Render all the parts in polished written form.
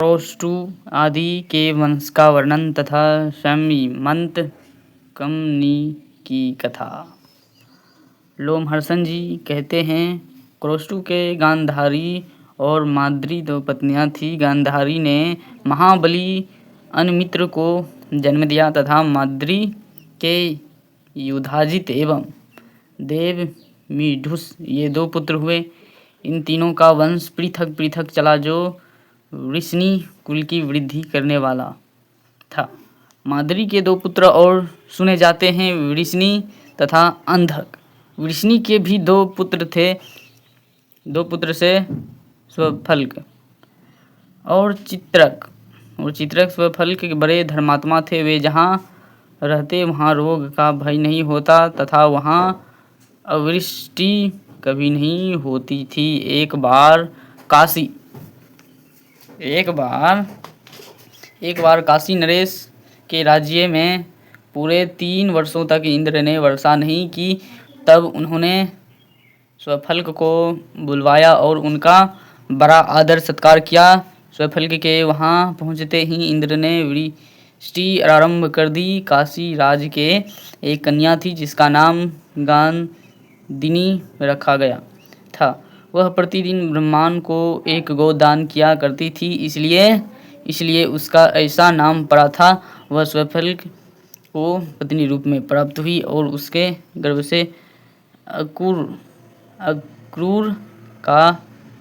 अरोस्टू आदि के वंश का वर्णन तथा शमीमंत कमनी की कथा। लोमहर्षण जी कहते हैं, अरोस्टू के गांधारी और माद्री दो पत्नियां थीं। गांधारी ने महाबली अनमित्र को जन्म दिया तथा माद्री के युधाजित एवं देवमीढुस ये दो पुत्र हुए। इन तीनों का वंश पृथक पृथक चला, जो वृष्णि कुल की वृद्धि करने वाला था। माद्री के दो पुत्र और सुने जाते हैं, वृष्णि तथा अंधक। वृष्णि के भी दो पुत्र थे, दो पुत्र से स्वफल्क और चित्रक। स्वफल्क के बड़े धर्मात्मा थे। वे जहाँ रहते वहाँ रोग का भय नहीं होता तथा वहाँ अवृष्टि कभी नहीं होती थी। एक बार काशी नरेश के राज्य में पूरे 3 वर्षों तक इंद्र ने वर्षा नहीं की। तब उन्होंने स्वफल्क को बुलवाया और उनका बड़ा आदर सत्कार किया। स्वफल्क के वहाँ पहुँचते ही इंद्र ने वृष्टि आरंभ कर दी। काशी राज के एक कन्या थी जिसका नाम गांधिनी रखा गया था। वह प्रतिदिन ब्राह्मण को एक गौ दान किया करती थी, इसलिए उसका ऐसा नाम पड़ा था। वह स्वफल्क को पत्नी रूप में प्राप्त हुई और उसके गर्भ से अक्रूर का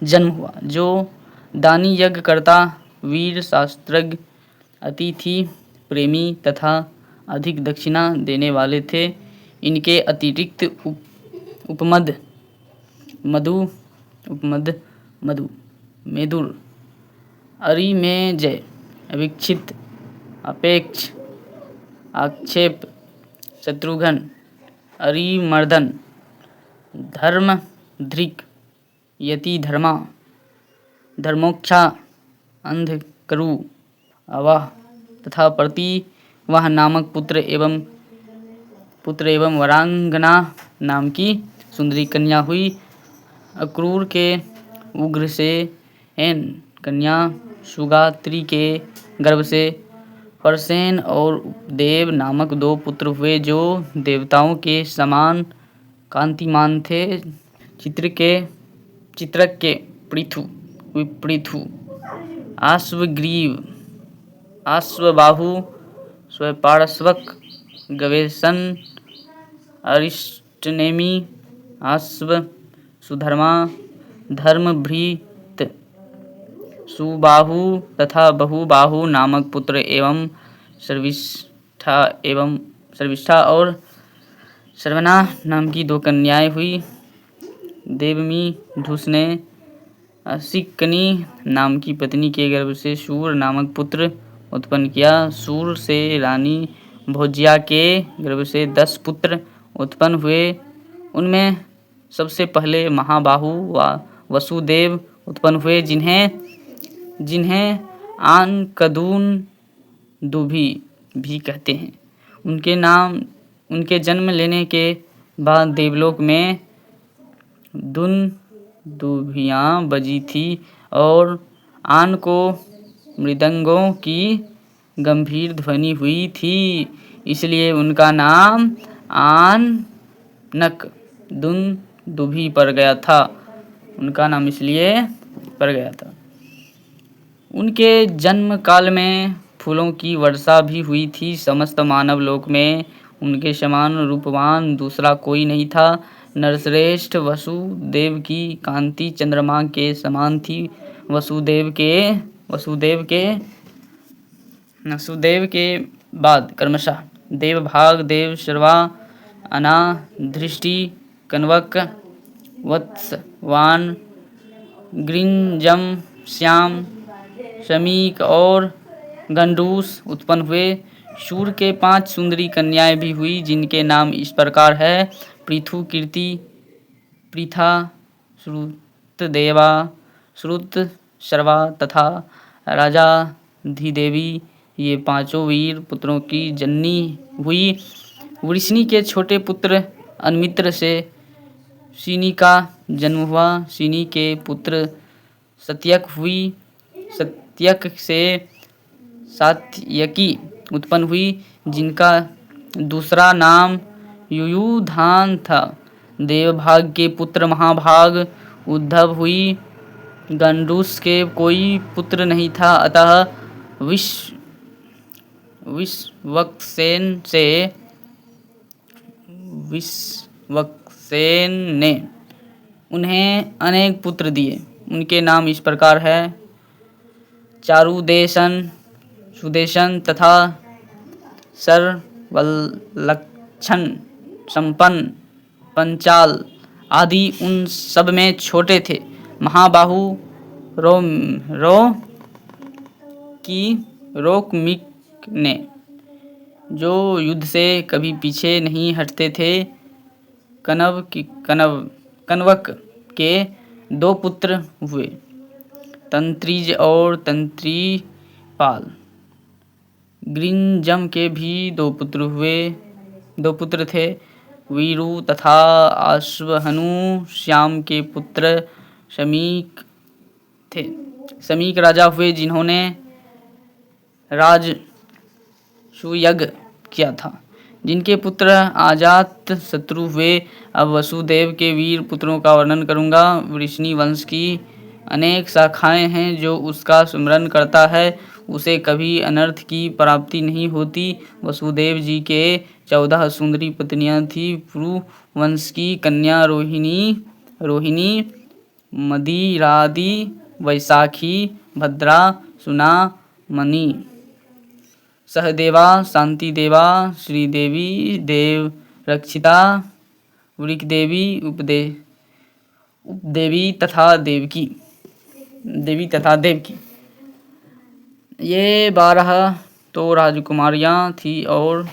जन्म हुआ, जो दानी यज्ञ करता, वीर शास्त्रज्ञ, अतिथि प्रेमी तथा अधिक दक्षिणा देने वाले थे। इनके अतिरिक्त उपमद मेदुर, अरिमेजय, अविक्षित, अपेक्ष, आक्षेप, शत्रुघ्न, अरिमर्दन, धर्मधृक, यतिधर्मा, धर्मोक्षा, अंधकरु, अवाह तथा प्रतिवाह नामक पुत्र एवं वरांगना नाम की सुंदरी कन्या हुई। अक्रूर के उग्रसेन कन्या सुगात्री के गर्भ से परसेन और देव नामक 2 पुत्र हुए, जो देवताओं के समान कांतिमान थे। चित्रक के पृथु, आश्वग्रीव, आश्वबाहु, स्वपार्श्वक, गवेशन, अरिष्टनेमि, आश्व, सुधर्मा, धर्मभृत, सुबाहु तथा बहुबाहु नामक पुत्र एवं शर्विष्ठा और श्रवणा नाम की 2 कन्याएं हुई। देवमीढुस ने असिकनी नाम की पत्नी के गर्भ से शूर नामक पुत्र उत्पन्न किया। शूर से रानी भोज्या के गर्भ से 10 पुत्र उत्पन्न हुए। उनमें सबसे पहले महाबाहु वसुदेव उत्पन्न हुए, जिन्हें आनकदून दुभी भी कहते हैं। उनके जन्म लेने के बाद देवलोक में दुंदुभियाँ बजी थी और आन को मृदंगों की गंभीर ध्वनि हुई थी, इसलिए उनका नाम आनक दुंदुभि पड़ गया था। उनके जन्म काल में फूलों की वर्षा भी हुई थी। समस्त मानव लोक में उनके समान रूपवान दूसरा कोई नहीं था। नरश्रेष्ठ वसुदेव की कांति चंद्रमा के समान थी। वसुदेव के बाद क्रमशः देवभाग, देवशर्वा, अनाधृष्टि, कण्वक, वत्स, वान, गृंजम, श्याम, शमीक और गंडूस उत्पन्न हुए। शूर के 5 सुंदरी कन्याएं भी हुई, जिनके नाम इस प्रकार है: पृथु, कीर्ति, पृथा, श्रुतदेवा, श्रुतशर्वा तथा राजाधिदेवी। ये 5 वीर पुत्रों की जननी हुई। वृष्णि के छोटे पुत्र अनमित्र से सिनी का जन्म हुआ। सिनी के पुत्र सत्यक हुई। सात्यक से सात्यकी उत्पन्न हुई, जिनका दूसरा नाम युयुधान था। देवभाग के पुत्र महाभाग उद्धव हुई। गंडूस के कोई पुत्र नहीं था, अतः विश्वक्सेन ने उन्हें अनेक पुत्र दिए। उनके नाम इस प्रकार है: चारुदेशन, सुदेशन तथा सर्वलक्षण संपन्न पंचाल आदि उन सब में छोटे थे। महाबाहु रोकमिक ने, जो युद्ध से कभी पीछे नहीं हटते थे, कनवक के 2 पुत्र हुए। तंत्रीज और तंत्रीपाल। ग्रिंजम के भी 2 पुत्र थे। वीरु तथा अश्वहनु श्याम के पुत्र शमीक थे। शमीक राजा हुए, जिन्होंने राजसूयज्ञ किया था, जिनके पुत्र अजात शत्रु हुए। अब वसुदेव के वीर पुत्रों का वर्णन करूँगा। वृष्णि वंश की अनेक शाखाएं हैं। जो उसका स्मरण करता है, उसे कभी अनर्थ की प्राप्ति नहीं होती। वसुदेव जी के 14 सुंदरी पत्नियां थीं। पुरु वंश की कन्या रोहिणी, मदिरादि, वैशाखी, भद्रा, सुनामणि, सहदेवा, शांतिदेवा, श्रीदेवी, देवरक्षिता, वृकदेवी, उपदेवी तथा देवकी। ये 12 तो राजकुमारियां थीं और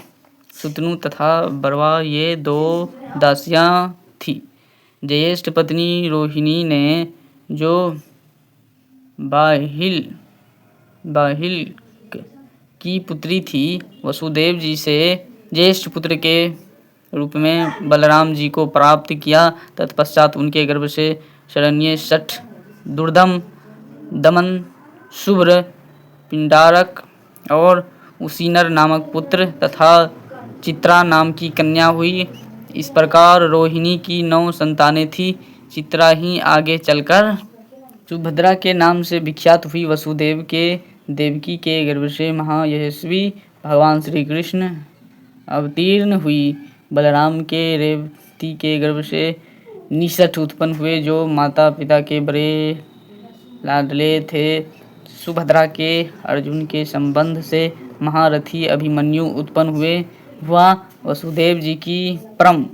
सुतनु तथा बरवा ये 2 दासियां थीं। ज्येष्ठ पत्नी रोहिणी ने, जो बाहिल्क की पुत्री थी, वसुदेव जी से ज्येष्ठ पुत्र के रूप में बलराम जी को प्राप्त किया। तत्पश्चात उनके गर्भ से शरण्य, शठ, दुर्दम, दमन, शुभ्र, पिंडारक और उसीनर नामक पुत्र तथा चित्रा नाम की कन्या हुई। इस प्रकार रोहिणी की 9 संतानें थीं। चित्रा ही आगे चलकर सुभद्रा के नाम से विख्यात हुई। वसुदेव के देवकी के गर्भ से महायशस्वी भगवान श्री कृष्ण अवतीर्ण हुई। बलराम के रेवती के गर्भ से निषठ उत्पन्न हुए, जो माता पिता के बड़े लाडले थे। सुभद्रा के अर्जुन के संबंध से महारथी अभिमन्यु उत्पन्न हुआ। वसुदेव जी की परम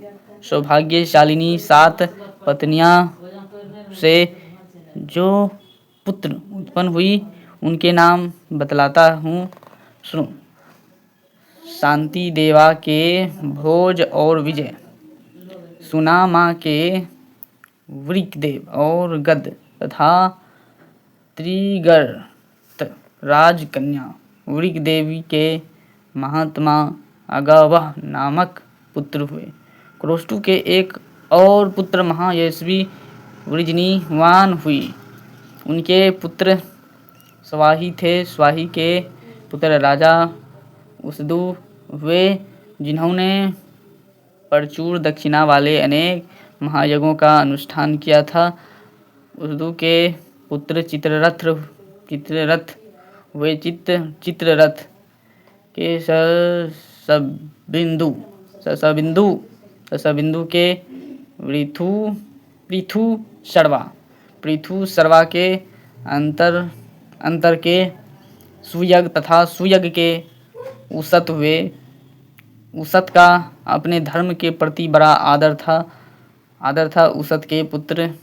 सौभाग्यशालिनी 7 पत्नियां से जो पुत्र उत्पन्न हुई, उनके नाम बतलाता हूँ, सुनो। शांति देवा के भोज और विजय, सुनामा के वृकदेव और गद तथा त्रिगर्त राजकन्या वृकदेवी के महात्मा अगवह नामक पुत्र हुए। क्रोष्टु के एक और पुत्र महायशस्वी वृजनीवान हुई। उनके पुत्र स्वाही थे। स्वाही के पुत्र राजा उसदु हुए, जिन्होंने प्रचुर दक्षिणा वाले अनेक महायज्ञों का अनुष्ठान किया था। उसदु के पुत्र चित्ररथ हुए। चित्ररथ के ससबिंदु के पृथु सर्वा के अंतर के सुयग तथा सुयग के उसत हुए। उसत का अपने धर्म के प्रति बड़ा आदर था। उसत के पुत्र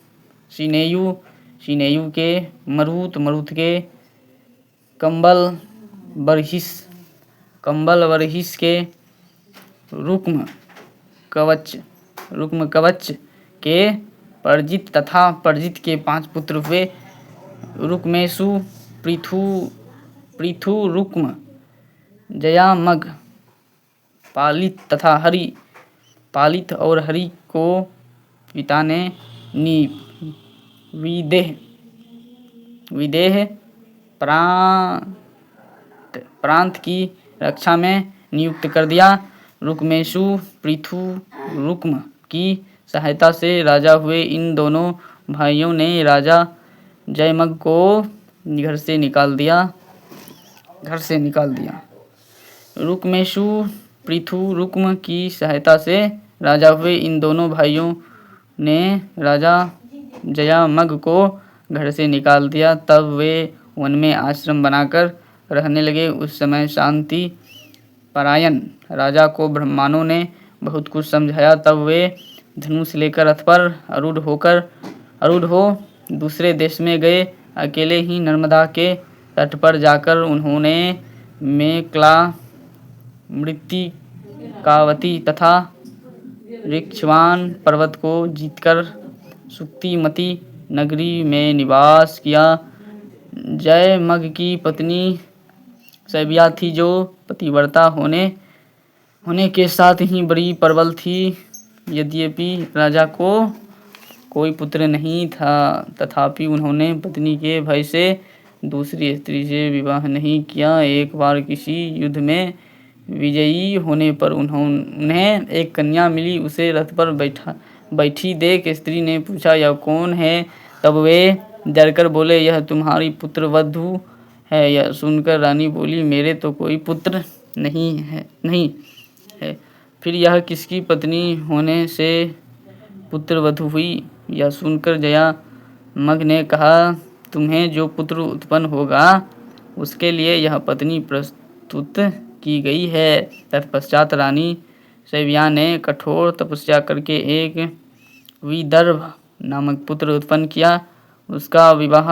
सिनेयु के मरुत के कंबल बरहिस के रुक्म कवच के परजित तथा परजित के 5 पुत्र हुए। रुक्मेशु पृथु रुक्म, जयामघ, पालित तथा हरि। पालित और हरि को पिता ने विदेह प्रांत की रक्षा में नियुक्त कर दिया। रुकमेशु पृथु रुक्म की सहायता से राजा हुए इन दोनों भाइयों ने राजा जयमग को घर से निकाल दिया। रुकमेशु पृथु रुक्म की सहायता से राजा हुए इन दोनों भाइयों ने राजा जयमग को घर से निकाल दिया। तब वे वन में आश्रम बनाकर रहने लगे। उस समय शांति परायण राजा को ब्राह्मणों ने बहुत कुछ समझाया। तब वे धनुष लेकर रथ पर आरूढ़ हो दूसरे देश में गए। अकेले ही नर्मदा के तट पर जाकर उन्होंने मेकला, मृत्तिकावती तथा ऋक्षवान पर्वत को जीतकर सुक्तिमती नगरी में निवास किया। जयमग की पत्नी सैबिया थी, जो पतिव्रता होने के साथ ही बड़ी प्रबल थी। यद्यपि राजा को कोई पुत्र नहीं था, तथापि उन्होंने पत्नी के भय से दूसरी स्त्री से विवाह नहीं किया। एक बार किसी युद्ध में विजयी होने पर उन्हें एक कन्या मिली। उसे रथ पर बैठी देख स्त्री ने पूछा, यह कौन है? तब वे डरकर बोले, यह तुम्हारी पुत्र वधू है। यह सुनकर रानी बोली, मेरे तो कोई पुत्र नहीं है। फिर यह किसकी पत्नी होने से पुत्र वधू हुई? यह सुनकर जयमग ने कहा, तुम्हें जो पुत्र उत्पन्न होगा उसके लिए यह पत्नी प्रस्तुत की गई है। तत्पश्चात रानी सैबिया ने कठोर तपस्या करके एक विदर्भ नामक पुत्र उत्पन्न किया। उसका विवाह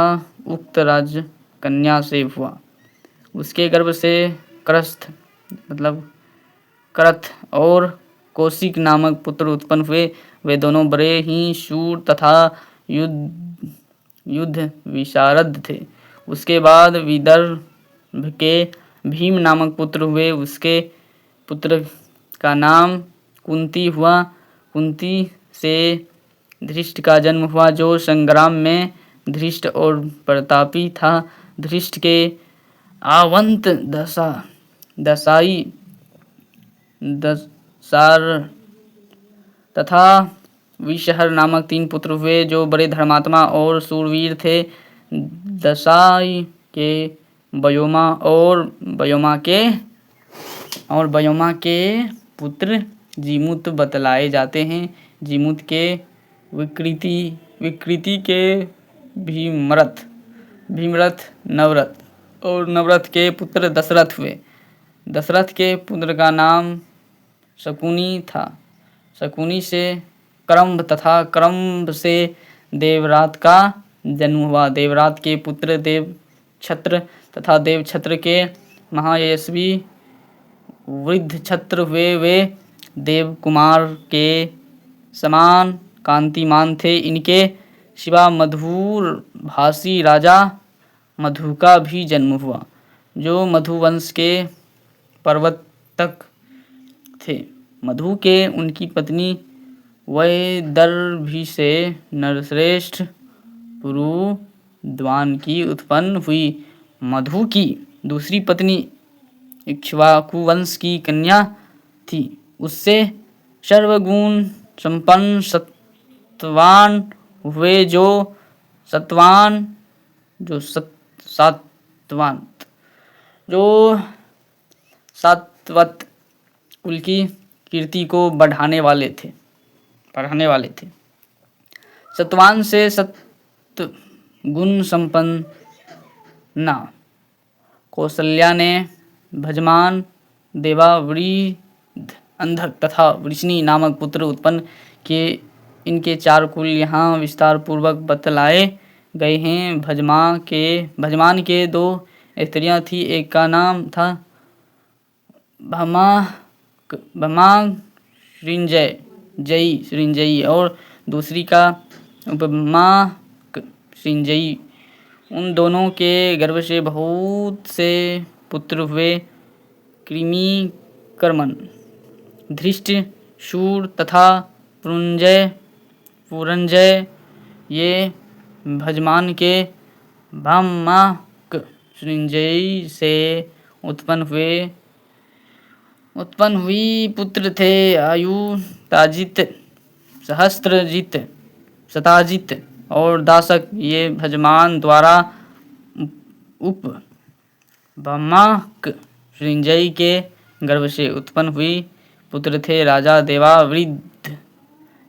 उक्त राजकन्या से हुआ। उसके गर्भ से करथ और कौशिक नामक पुत्र उत्पन्न हुए। वे दोनों बड़े ही शूर तथा युद्ध विशारद थे। उसके बाद विदर्भ के भीम नामक पुत्र हुए। उसके पुत्र का नाम कुंती हुआ। कुंती से धृष्ट का जन्म हुआ, जो संग्राम में धृष्ट और प्रतापी था। धृष्ट के आवंत दसाई दसार तथा विषहर नामक 3 पुत्र हुए, जो बड़े धर्मात्मा और सूरवीर थे। दसाई के बयोमा के पुत्र जीमूत बतलाए जाते हैं। जीमूत के विकृति के भीमरथ, नवरथ और नवरथ के पुत्र दशरथ हुए। दशरथ के पुत्र का नाम शकुनी था। शकुनी से क्रम्भ तथा क्रम्भ से देवरात का जन्म हुआ। देवरात के पुत्र देवछत्र तथा देवछत्र के महायशस्वी वृद्धछत्र हुए। वे देवकुमार के समान कांतिमान थे। इनके सिवा मधुर भाषी राजा मधु का भी जन्म हुआ, जो मधुवंश के प्रवर्तक थे। मधु के उनकी पत्नी वैदर्भी से नरश्रेष्ठ पुरुद्वान की उत्पन्न हुई। मधु की दूसरी पत्नी इक्ष्वाकु वंश की कन्या थी। उससे सर्वगुण संपन्न सत्वान हुए, जो सात्वत कुल की कीर्ति को बढ़ाने वाले थे। सत्वान से सत्गुण संपन्ना कौशल्या ने भजमान, देवावृध, अंधक तथा वृष्णि नामक पुत्र उत्पन्न किए। इनके 4 कुल यहाँ विस्तार पूर्वक बतलाए गए हैं। भजमान के 2 स्त्रियां थी। एक का नाम था भमांग सृंजयी और दूसरी का उपमाक सृंजयी। उन दोनों के गर्भ से बहुत से पुत्र हुए। कृमि, कर्मन, धृष्ट, शूर तथा पुरंजय ये भजमान के भामाक सृंजयी से उत्पन्न हुई पुत्र थे आयुताजित, सहस्त्रजित, शताजित और दासक। ये भजमान द्वारा उप ब्रह्माक सृंजयी के गर्भ से उत्पन्न हुई पुत्र थे। राजा देवावृद्ध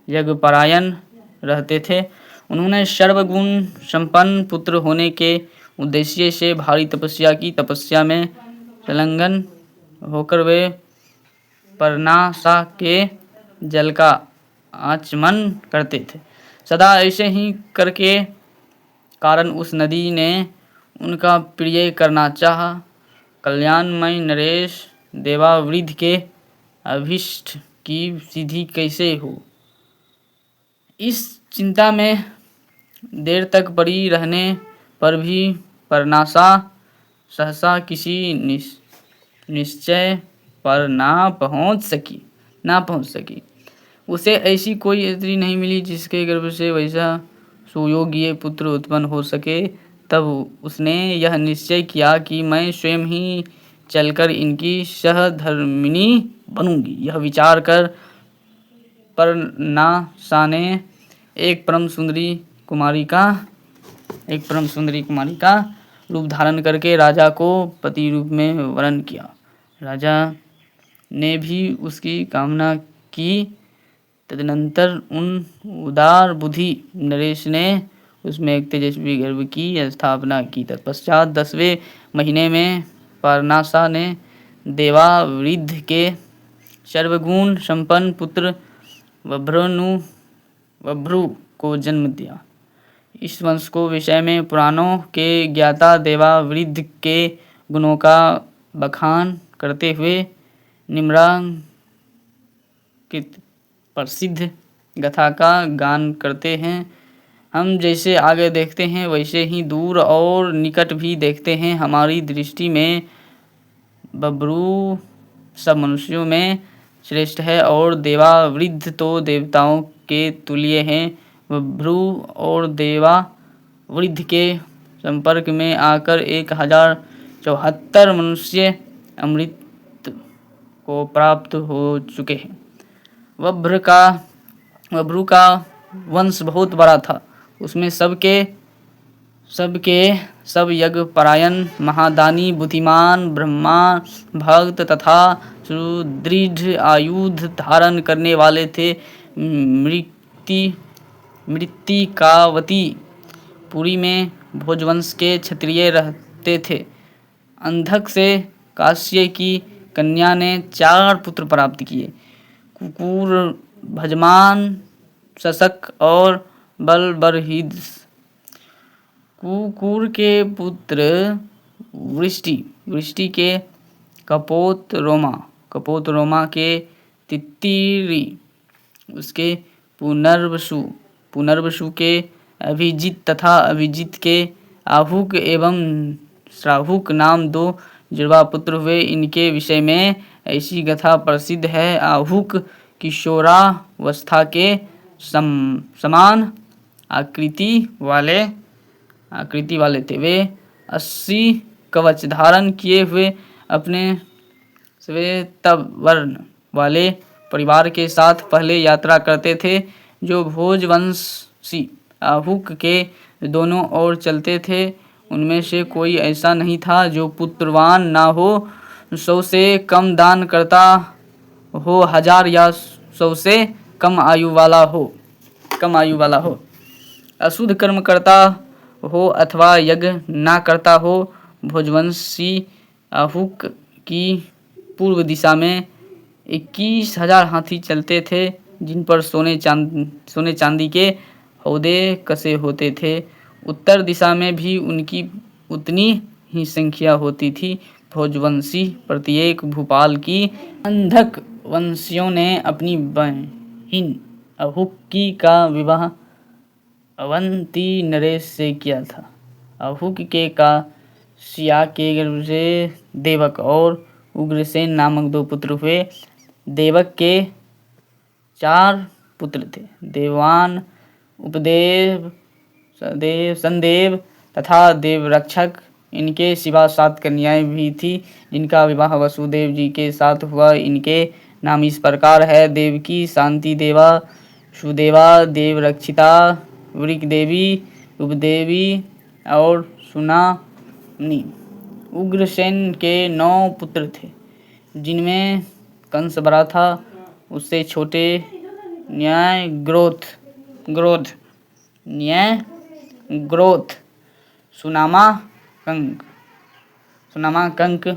यज्ञपरायण रहते थे। उन्होंने सर्वगुण संपन्न पुत्र होने के उद्देश्य से भारी तपस्या की। तपस्या में संलग्न होकर वे परनासा के जल का आचमन करते थे। सदा ऐसे ही करके कारण उस नदी ने उनका प्रिय करना चाहा। कल्याणमय नरेश, देवावृद्ध के अभीष्ट की सिद्धि कैसे हो, इस चिंता में देर तक पड़ी रहने पर भी परनासा सहसा किसी निश्चय पर ना पहुंच सकी। उसे ऐसी कोई स्त्री नहीं मिली जिसके गर्भ से वैसा सुयोग्य पुत्र उत्पन्न हो सके। तब उसने यह निश्चय किया कि मैं स्वयं ही चलकर इनकी सहधर्मिणी बनूंगी। यह विचार कर परनासा ने एक परम सुंदरी कुमारी का रूप धारण करके राजा को पति रूप में वरण किया। राजा ने भी उसकी कामना की। तदनंतर उन उदार बुद्धि नरेश ने उसमें एक तेजस्वी गर्भ की स्थापना की। तत्पश्चात 10वें महीने में परनासा ने देवावृद्ध के सर्वगुण संपन्न पुत्र बभ्रु को जन्म दिया। इस वंश को विषय में पुराणों के ज्ञाता देवावृद्ध के गुणों का बखान करते हुए निम्नांकित प्रसिद्ध गाथा का गान करते हैं। हम जैसे आगे देखते हैं वैसे ही दूर और निकट भी देखते हैं। हमारी दृष्टि में बभ्रू सब मनुष्यों में श्रेष्ठ है और देवावृद्ध तो देवताओं के तुल्य हैं। बभ्रू और देवावृद्ध के संपर्क में आकर 1074 मनुष्य अमृत को प्राप्त हो चुके हैं। बभ्रू का वंश बहुत बड़ा था। उसमें सब यज्ञ परायण, महादानी, बुद्धिमान, ब्रह्मा भक्त तथा सुदृढ़ आयुध धारण करने वाले थे। मृत्तिकावती पुरी में भोजवंश के क्षत्रिय रहते थे। अंधक से काश्य की कन्या ने 4 पुत्र प्राप्त किए, कुकुर, भजमान, शशक और बलबरहिस। कुकुर के पुत्र वृष्टि के कपोत रोमा के तित्तिरी, उसके पुनर्वसु के अभिजित तथा अभिजित के आहुक एवं श्राहुक नाम 2 जुड़वा पुत्र हुए। इनके विषय में ऐसी कथा प्रसिद्ध है। आहुक किशोरावस्था के समान आकृति वाले थे। वे 80 कवच धारण किए हुए अपने श्वेतवर्ण वाले परिवार के साथ पहले यात्रा करते थे। जो भोजवंशी आहुक के दोनों ओर चलते थे उनमें से कोई ऐसा नहीं था जो पुत्रवान ना हो। 100 से कम दान करता हो, 1000 या 100 से कम आयु वाला हो, अशुद्ध कर्म करता हो अथवा यज्ञ ना करता हो। भोजवंशी आहुक की पूर्व दिशा में 21,000 हाथी चलते थे जिन पर सोने चांदी के हौदे कसे होते थे। उत्तर दिशा में भी उनकी उतनी ही संख्या होती थी। भोजवंशी प्रत्येक भूपाल की अंधक वंशियों ने अपनी बहन अहुकी का विवाह अवंती नरेश से किया था। अहुक के का सिया के गर्भ से देवक और उग्रसेन नामक 2 पुत्र हुए। देवक के 4 पुत्र थे, देवान, उपदेव, संदेव तथा देवरक्षक। इनके सिवा 7 कन्याएं भी थी जिनका विवाह वसुदेव जी के साथ हुआ। इनके नाम इस प्रकार है: देवकी, शांति देवा, सुदेवा, देवरक्षिता, वृकदेवी, उपदेवी और सुनामनी। उग्रसेन के 9 पुत्र थे जिनमें कंस बड़ा था, उससे छोटे न्यायग्रोध, सुनामा कंक,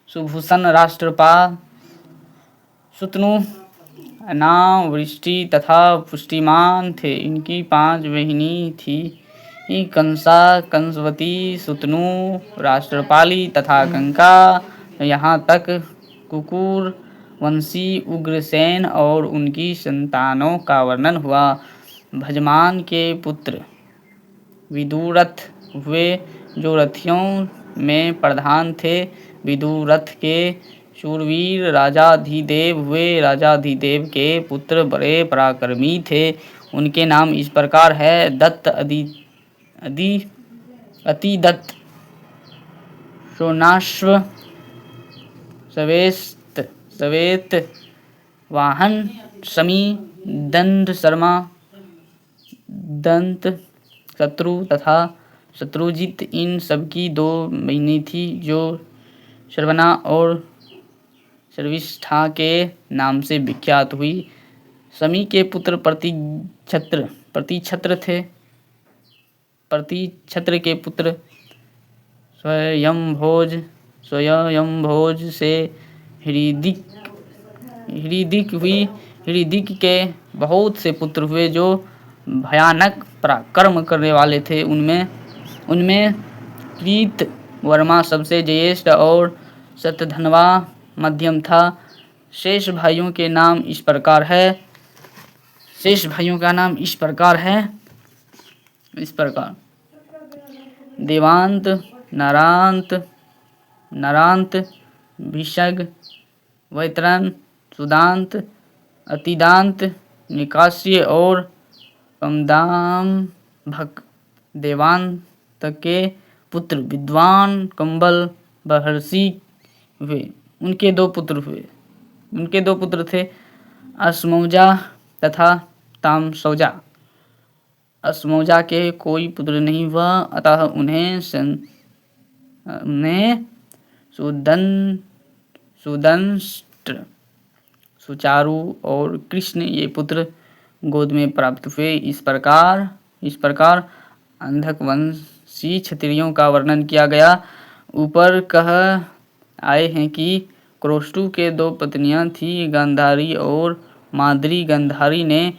सुभूषण, राष्ट्रपाल, सुतनु, अनावृष्टि तथा पुष्टिमान थे। इनकी 5 बहिनी थी: कंसा, कंसवती, सुतनु, राष्ट्रपाली तथा कंका। यहाँ तक कुकुर वंशी उग्रसेन और उनकी संतानों का वर्णन हुआ। भजमान के पुत्र विदुरथ हुए जो रथियों में प्रधान थे। विदुरथ के शूरवीर राजाधिदेव हुए। राजाधिदेव के पुत्र बड़े पराक्रमी थे। उनके नाम इस प्रकार है: दत्त, अतिदत्त, सोनाश्व, सवेत वाहन, शमी, दंड शर्मा, दंत शत्रु तथा शत्रुजित। इन सबकी 2 बहिनें थी जो श्रवणा और शर्विष्ठा के नाम से विख्यात हुई। शमी के पुत्र प्रतिछत्र थे। प्रतिछत्र के पुत्र स्वयंभोज से हृदिक हुई। हृदिक के बहुत से पुत्र हुए जो भयानक पराक्रम करने वाले थे। उनमें कृतवर्मा सबसे ज्येष्ठ और शतधन्वा मध्यम था। शेष भाइयों का नाम इस प्रकार: देवांत, नरांत, भिषग, वैतरन, सुदांत, अतिदांत, निकास्य और कमदांभक। देवांत के पुत्र विद्वान कंबल महर्षि हुए। उनके दो पुत्र थे, अश्मौजा तथा तामसौजा। अश्मौजा के कोई पुत्र नहीं हुआ, अतः उन्हें सुदंष्ट्र, सुचारु और कृष्ण ये पुत्र गोद में प्राप्त हुए। इस प्रकार अंधक वंशी क्षत्रियों का वर्णन किया गया। ऊपर कह आए हैं कि क्रोष्टु के 2 पत्नियां थी, गांधारी और माद्री। गांधारी ने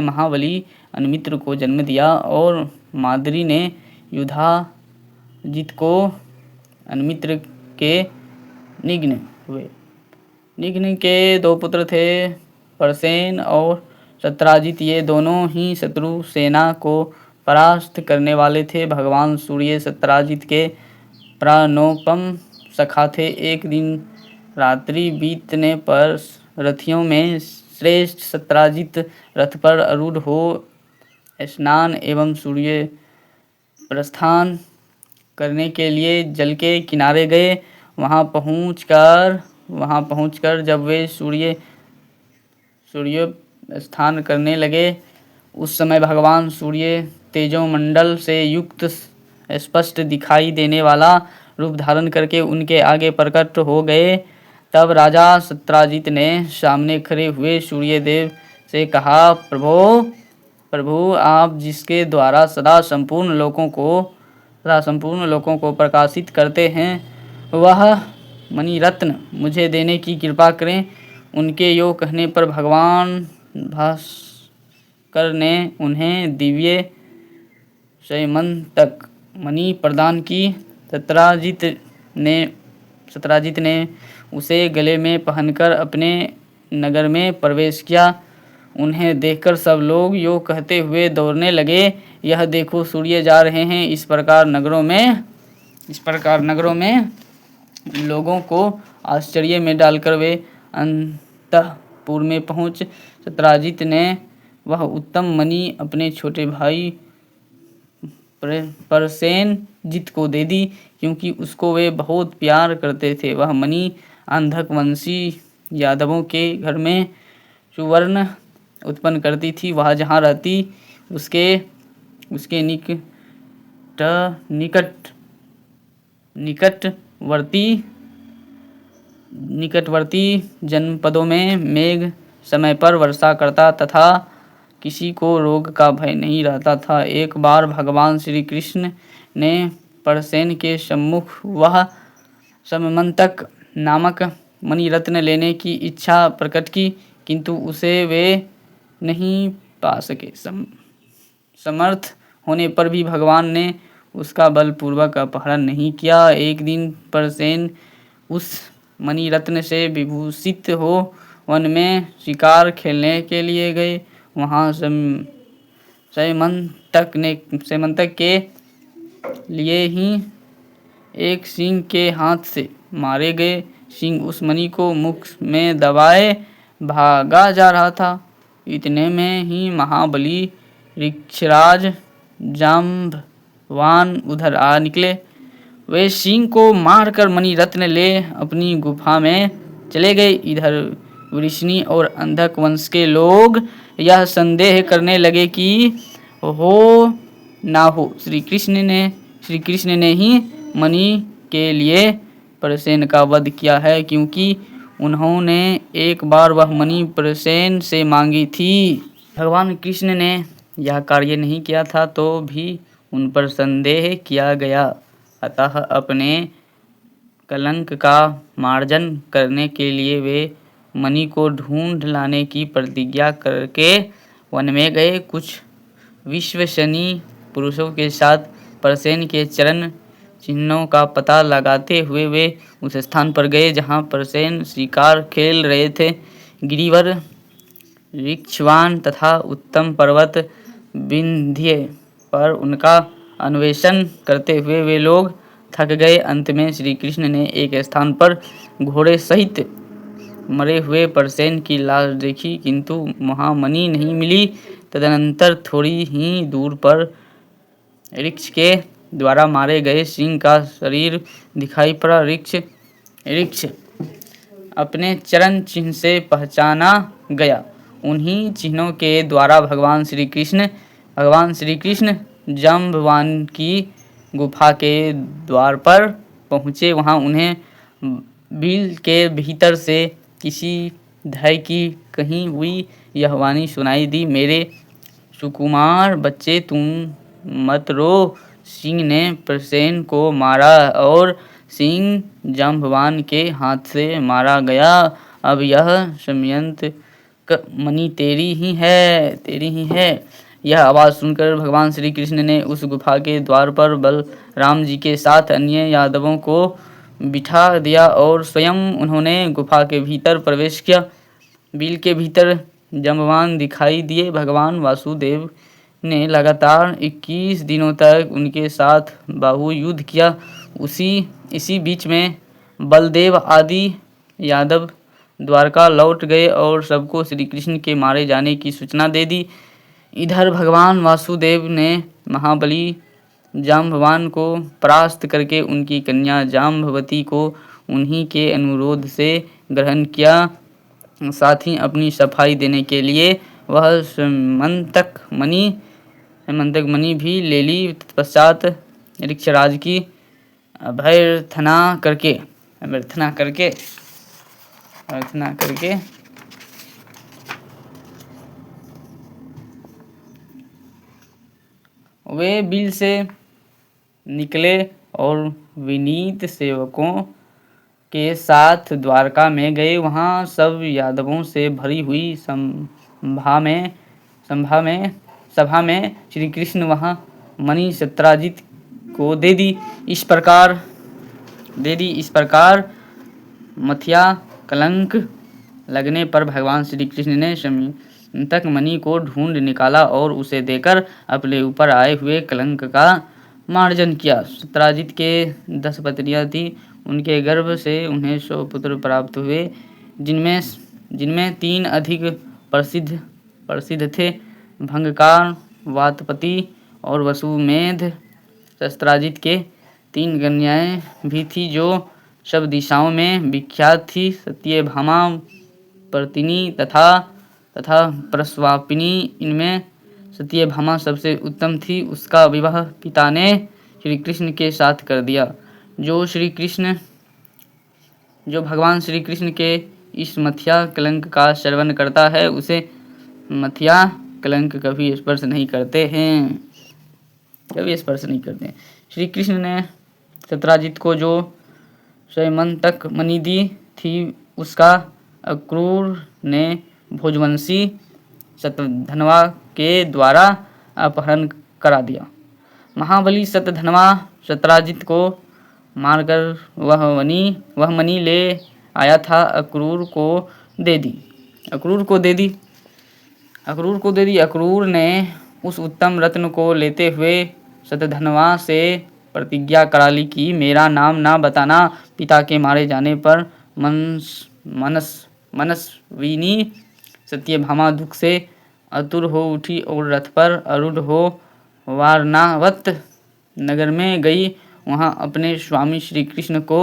महाबली अनुमित्र को जन्म दिया और माद्री ने युधाजित को। अनुमित्र के निघ्न हुए। निघ्न के 2 पुत्र थे, परसेन और सत्राजित। ये दोनों ही शत्रु सेना को परास्त करने वाले थे। भगवान सूर्य सत्राजित के प्राणोपम सखा थे। एक दिन रात्रि बीतने पर रथियों में श्रेष्ठ सत्राजित रथ पर आरूढ़ हो स्नान एवं सूर्य प्रस्थान करने के लिए जल के किनारे गए। वहां पहुंचकर जब वे सूर्य स्नान करने लगे, उस समय भगवान सूर्य तेजोमंडल से युक्त स्पष्ट दिखाई देने वाला रूप धारण करके उनके आगे प्रकट हो गए। तब राजा सत्राजित ने सामने खड़े हुए सूर्यदेव से कहा, प्रभु, आप जिसके द्वारा सदा संपूर्ण लोकों को प्रकाशित करते हैं, वह मणिरत्न मुझे देने की कृपा करें। उनके यो कहने पर भगवान भास्कर ने उन्हें दिव्य सैमंतक मणि प्रदान की। सत्राजित ने उसे गले में पहनकर अपने नगर में प्रवेश किया। उन्हें देखकर सब लोग यो कहते हुए दौड़ने लगे, यह देखो सूर्य जा रहे हैं। इस प्रकार नगरों में लोगों को आश्चर्य में डालकर वे अंतःपुर में पहुँच सत्राजित ने वह उत्तम मणि अपने छोटे भाई प्रसेनजीत को दे दी, क्योंकि उसको वे बहुत प्यार करते थे। वह मणि अंधकवंशी यादवों के घर में सुवर्ण उत्पन्न करती थी। वह जहाँ रहती उसके निकटवर्ती जनपदों में मेघ समय पर वर्षा करता तथा किसी को रोग का भय नहीं रहता था। एक बार भगवान श्री कृष्ण ने प्रसेन के सम्मुख वह सममंतक नामक मणिरत्न लेने की इच्छा प्रकट की, किंतु उसे वे नहीं पा सके। समर्थ होने पर भी भगवान ने उसका बलपूर्वक अपहरण नहीं किया। एक दिन प्रसेन उस मणिरत्न से विभूषित हो वन में शिकार खेलने के लिए गए। वहाँ सैमंतक के लिए ही एक सिंह के हाथ से मारे गए। सिंह उस मणि को मुख में दबाए भागा जा रहा था। इतने में ही महाबली ऋक्षराज जाम्बवान उधर आ निकले। वे सिंह को मारकर मणिरत्न ले अपनी गुफा में चले गए। इधर वृष्णि और अंधक वंश के लोग यह संदेह करने लगे कि हो ना हो श्री कृष्ण ने ही मणि के लिए प्रसेन का वध किया है, क्योंकि उन्होंने एक बार वह मणि प्रसेन से मांगी थी। भगवान कृष्ण ने यह कार्य नहीं किया था तो भी उन पर संदेह किया गया। अतः अपने कलंक का मार्जन करने के लिए वे मणि को ढूंढ लाने की प्रतिज्ञा करके वन में गए। कुछ विश्वसनीय पुरुषों के साथ प्रसेन के चरण चिन्हों का पता लगाते हुए वे उस स्थान पर गए जहाँ प्रसेन शिकार खेल रहे थे। गिरिवर ऋक्षवान तथा उत्तम पर्वत विंध्य पर उनका अन्वेषण करते हुए वे लोग थक गए। अंत में श्री कृष्ण ने एक स्थान पर घोड़े सहित मरे हुए प्रसेन की लाश देखी, किंतु वहाँ मणि नहीं मिली। तदनंतर थोड़ी ही दूर पर ऋक्ष के द्वारा मारे गए सिंह का शरीर दिखाई पड़ा। ऋक्ष अपने चरण चिन्ह से पहचाना गया। उन्हीं चिन्हों के द्वारा भगवान श्री कृष्ण जाम्बवान की गुफा के द्वार पर पहुँचे। वहाँ उन्हें बिल के भीतर से किसी धै की कही हुई यह वाणी सुनाई दी, मेरे सुकुमार बच्चे तुम मत रो। सिंह ने प्रसेन को मारा और सिंह जाम्बवान के हाथ से मारा गया। अब यह समयंतक मणि तेरी ही है। यह आवाज़ सुनकर भगवान श्री कृष्ण ने उस गुफा के द्वार पर बलराम जी के साथ अन्य यादवों को बिठा दिया और स्वयं उन्होंने गुफा के भीतर प्रवेश किया। बिल के भीतर जाम्बवान दिखाई दिए। भगवान वासुदेव ने लगातार 21 दिनों तक उनके साथ बाहु युद्ध किया। इसी बीच में बलदेव आदि यादव द्वारका लौट गए और सबको श्री कृष्ण के मारे जाने की सूचना दे दी। इधर भगवान वासुदेव ने महाबली जाम्बवान को परास्त करके उनकी कन्या जाम्बवती को उन्हीं के अनुरोध से ग्रहण किया। साथ ही अपनी सफाई देने के लिए वह समंतक मणि भी ले ली। तत्पश्चात ऋक्षराज की अभ्यर्थना करके वे बिल से निकले और विनीत सेवकों के साथ द्वारका में गए। वहाँ सब यादवों से भरी हुई सभा में श्री कृष्ण वहाँ मणि सत्राजित को दे दी। इस प्रकार मथिया कलंक लगने पर भगवान श्री कृष्ण ने समयंतक मणि को ढूंढ निकाला और उसे देकर अपने ऊपर आए हुए कलंक का मार्जन किया। सत्राजित के 10 पत्नियां थी। उनके गर्भ से उन्हें 100 पुत्र प्राप्त हुए, जिनमें 3 अधिक प्रसिद्ध थे, भंगकार, वातपति और वसुमेध। शस्त्राजित के 3 कन्याएं भी थी जो सब दिशाओं में विख्यात थी। सत्यभामा, पर्तिनी तथा प्रस्वापिनी। इनमें सत्यभामा सबसे उत्तम थी। उसका विवाह पिता ने श्री कृष्ण के साथ कर दिया। जो भगवान श्री कृष्ण के इस मथिया कलंक का श्रवण करता है उसे मथिया कलंक कभी स्पर्श नहीं करते हैं। श्री कृष्ण ने शस्त्राजित को जो स्वयंतक मणि दी थी उसका अक्रूर ने भोजवंशी शतधन्वा के द्वारा अपहरण करा दिया। महाबली शतधन्वा शस्त्राजित को मारकर वह मणि ले आया था। अक्रूर को दे दी। अक्रूर ने उस उत्तम रत्न को लेते हुए शतधन्वा से प्रतिज्ञा करा ली कि मेरा नाम ना बताना। पिता के मारे जाने पर मनस्विनी सत्यभामा दुख से आतुर हो उठी और रथ पर आरूढ़ हो वारणावत नगर में गई। वहां अपने स्वामी श्री कृष्ण को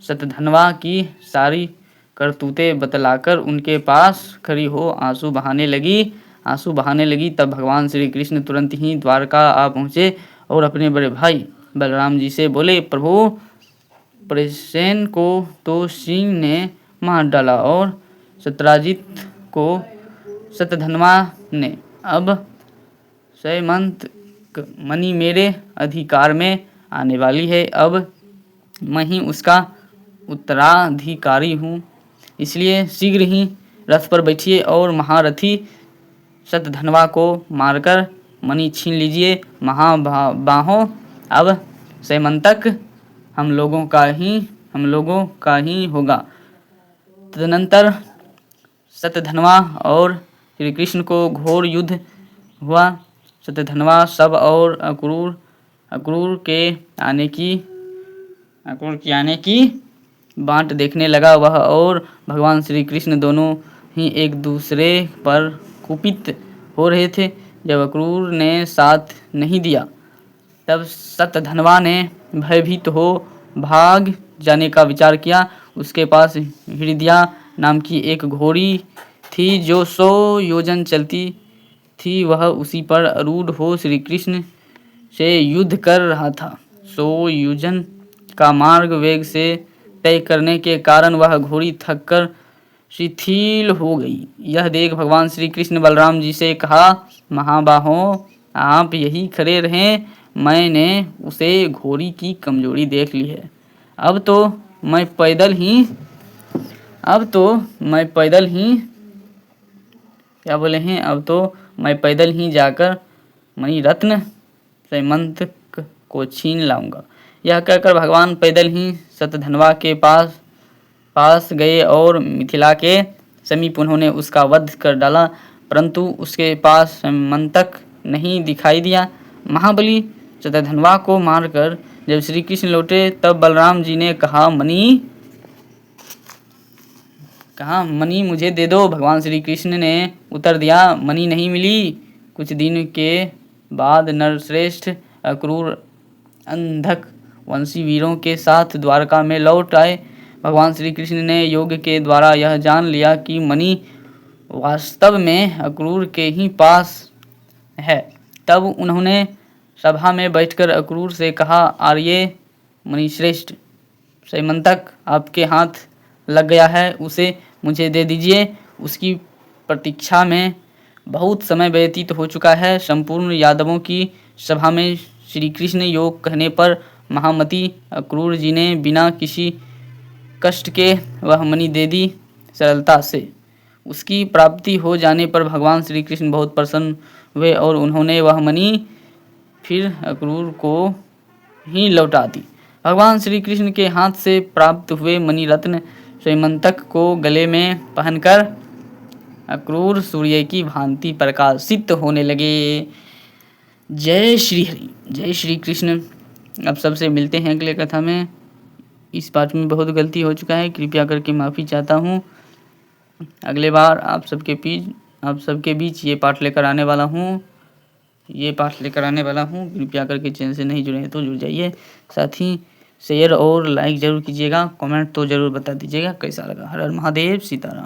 शतधन्वा की सारी करतूतें बतलाकर उनके पास खड़ी हो आंसू बहाने लगी। तब भगवान श्री कृष्ण तुरंत ही द्वारका आ पहुँचे और अपने बड़े भाई बलराम जी से बोले, प्रभु, प्रसेन को तो सिंह ने मार डाला और शस्त्राजित को शतधन्वा ने। अब स्वयंतक मणि मेरे अधिकार में आने वाली है। अब मैं ही उसका उत्तराधिकारी हूँ। इसलिए शीघ्र ही रथ पर बैठिए और महारथी शतधन्वा को मारकर मणि छीन लीजिए। महाबाहों, अब स्वयंतक हम लोगों का ही होगा। तदनंतर शतधन्वा और श्री कृष्ण को घोर युद्ध हुआ। शतधन्वा सब और अक्रूर के आने की बाट देखने लगा। वह और भगवान श्री कृष्ण दोनों ही एक दूसरे पर कुपित हो रहे थे। जब अक्रूर ने साथ नहीं दिया तब शतधन्वा ने भयभीत हो भाग जाने का विचार किया। उसके पास हृदया नाम की एक घोड़ी थी जो 100 योजन चलती थी। वह उसी पर आरूढ़ हो श्री कृष्ण से युद्ध कर रहा था। 100 योजन का मार्ग वेग से तय करने के कारण वह घोड़ी थककर शिथिल हो गई। यह देख भगवान श्री कृष्ण बलराम जी से कहा, महाबाहों, आप यही खड़े रहें, मैंने उसे घोड़ी की कमजोरी देख ली है। अब तो मैं पैदल ही जाकर मणिरत्न स्वयंतक को छीन लाऊंगा। यह कहकर भगवान पैदल ही शतधन्वा के पास गए और मिथिला के समीप उन्होंने उसका वध कर डाला, परंतु उसके पास स्वयंतक नहीं दिखाई दिया। महाबली शतधन्वा को मारकर जब श्री कृष्ण लौटे तब बलराम जी ने कहा, मणि मुझे दे दो। भगवान श्री कृष्ण ने उत्तर दिया, मणि नहीं मिली। कुछ दिन के बाद नरश्रेष्ठ अक्रूर अंधक वंशी वीरों के साथ द्वारका में लौट आए। भगवान श्री कृष्ण ने योग के द्वारा यह जान लिया कि मणि वास्तव में अक्रूर के ही पास है। तब उन्होंने सभा में बैठकर अक्रूर से कहा, आर्य मणिश्रेष्ठ, स्वयंतक आपके हाथ लग गया है, उसे मुझे दे दीजिए। उसकी प्रतीक्षा में बहुत समय व्यतीत हो चुका है। संपूर्ण यादवों की सभा में श्री कृष्ण योग कहने पर महामती अक्रूर जी ने बिना किसी कष्ट के वह मणि दे दी। सरलता से उसकी प्राप्ति हो जाने पर भगवान श्री कृष्ण बहुत प्रसन्न हुए और उन्होंने वह मणि फिर अक्रूर को ही लौटा दी। भगवान श्री कृष्ण के हाथ से प्राप्त हुए मणिरत्न स्वयंतक को गले में पहनकर अक्रूर सूर्य की भांति प्रकाशित होने लगे। जय श्री हरि, जय श्री कृष्ण। अब सबसे मिलते हैं अगले कथा में। इस पाठ में बहुत गलती हो चुका है, कृपया करके माफ़ी चाहता हूँ। अगले बार आप सबके बीच ये पाठ लेकर आने वाला हूँ। ये पाठ लेकर आने वाला हूँ। कृपया करके चैनल से नहीं जुड़े हैं तो जुड़ जाइए। साथ ही शेयर और लाइक ज़रूर कीजिएगा। कमेंट तो ज़रूर बता दीजिएगा कैसा लगा। हर हर महादेव, सीताराम।